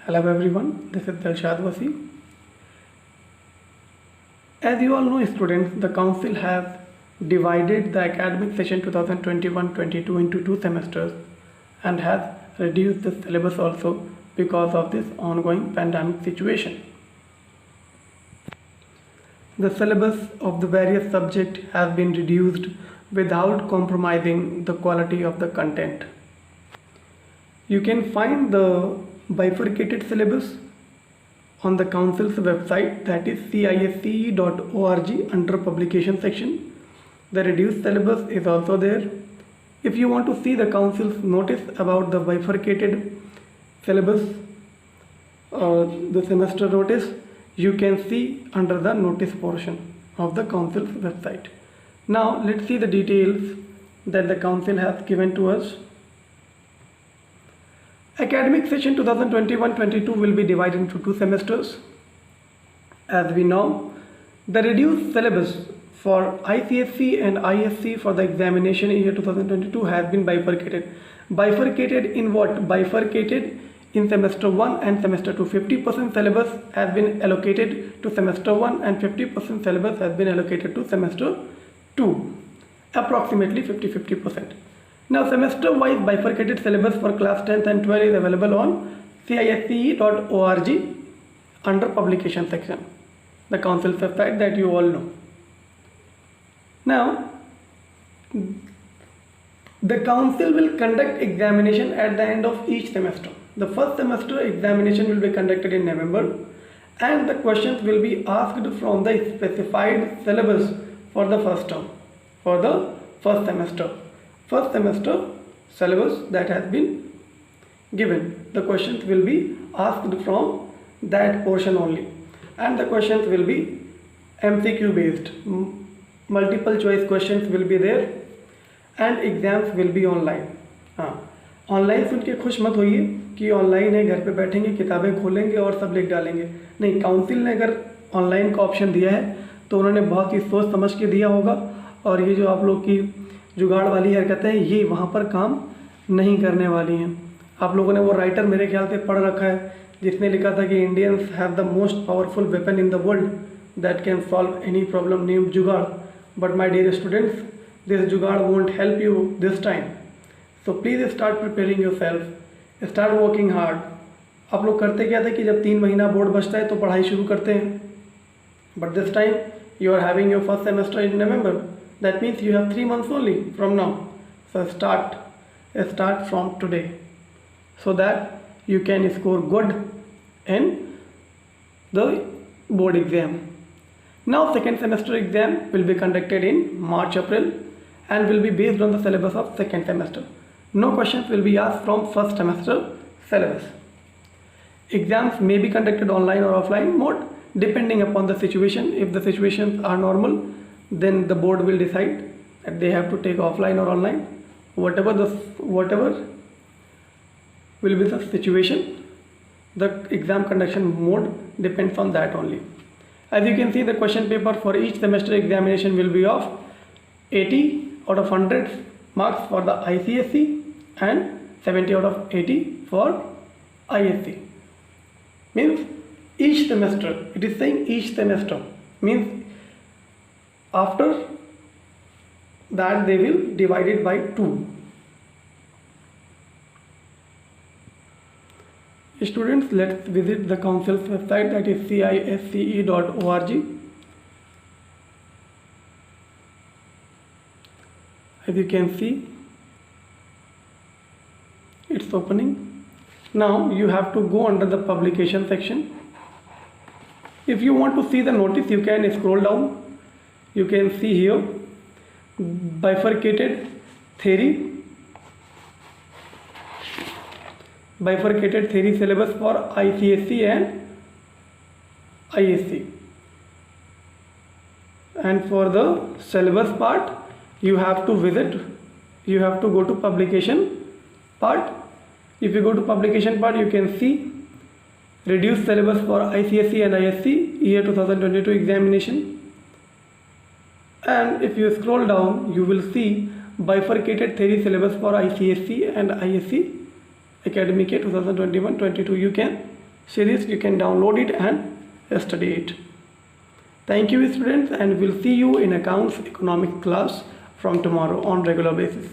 Hello everyone, this is Dalshad Wasi. As you all know students, the council has divided the academic session 2021-22 into two semesters and has reduced the syllabus also because of this ongoing pandemic situation. The syllabus of the various subjects has been reduced without compromising the quality of the content. You can find the bifurcated syllabus on the council's website, that is cisce.org, under publication section. The reduced syllabus is also there. If you want to see the council's notice about the bifurcated syllabus, the semester notice, you can see under the notice portion of the council's website. Now let's see the details that the council has given to us. Academic session 2021-22 will be divided into two semesters. As we know, the reduced syllabus for ICSE and ISC for the examination year 2022 has been bifurcated. Bifurcated in what? Bifurcated in semester 1 and semester 2. 50% syllabus has been allocated to semester 1 and 50% syllabus has been allocated to semester 2. Approximately 50-50%. Now semester-wise bifurcated syllabus for class 10th and 12th is available on cisce.org under publication section, the council's website that you all know. Now the council will conduct examination at the end of each semester. The first semester examination will be conducted in November and the questions will be asked from the specified syllabus for the first term, for the first semester. First semester syllabus that has been given. The questions will be asked from that portion only, and the questions will be MCQ based. Multiple choice questions will be there and exams will be online. Online सुन के खुश मत होइए कि online है, घर पे बैठेंगे, किताबें खोलेंगे और सब लिख डालेंगे. नहीं, काउंसिल ने अगर ऑनलाइन का ऑप्शन दिया है तो उन्होंने बहुत ही सोच समझ के दिया होगा, और ये जो आप लोग की जुगाड़ वाली हरकतें हैं ये वहाँ पर काम नहीं करने वाली हैं. आप लोगों ने वो राइटर मेरे ख्याल से पढ़ रखा है जिसने लिखा था कि Indians have the most powerful weapon in the world that can solve any problem named jugaad. But my dear students, this jugaad won't help you this time. So please start preparing yourself, start working hard. आप लोग करते क्या थे कि जब 3 महीना board बचता है तो पढ़ाई शुरू करते हैं, but this time you are having your first semester in November. That means you have 3 months only from now. So start from today so that you can score good in the board exam. Now second semester exam will be conducted in March-April and will be based on the syllabus of second semester. No questions will be asked from first semester syllabus. Exams may be conducted online or offline mode depending upon the situation. If the situations are normal, then the board will decide that they have to take offline or online. Whatever will be the situation, the exam conduction mode depends on that only. As you can see, the question paper for each semester examination will be of 80 out of 100 marks for the ICSE and 70 out of 80 for ISC. Means each semester, it is saying each semester, means after that they will divide it by 2. Students, let's visit the council's website, that is cisce.org. As you can see, it's opening. Now you have to go under the publication section. If you want to see the notice, you can scroll down. You can see here bifurcated theory syllabus for ICSE and ISC. And for the syllabus part, you have to go to publication part. If you go to publication part, you can see reduced syllabus for ICSE and ISC year 2022 examination. And if you scroll down, you will see bifurcated theory syllabus for ICSE and ISC academic year 2021-22. You can series. You can download it and study it. Thank you students, and we'll see you in accounts economics class from tomorrow on regular basis.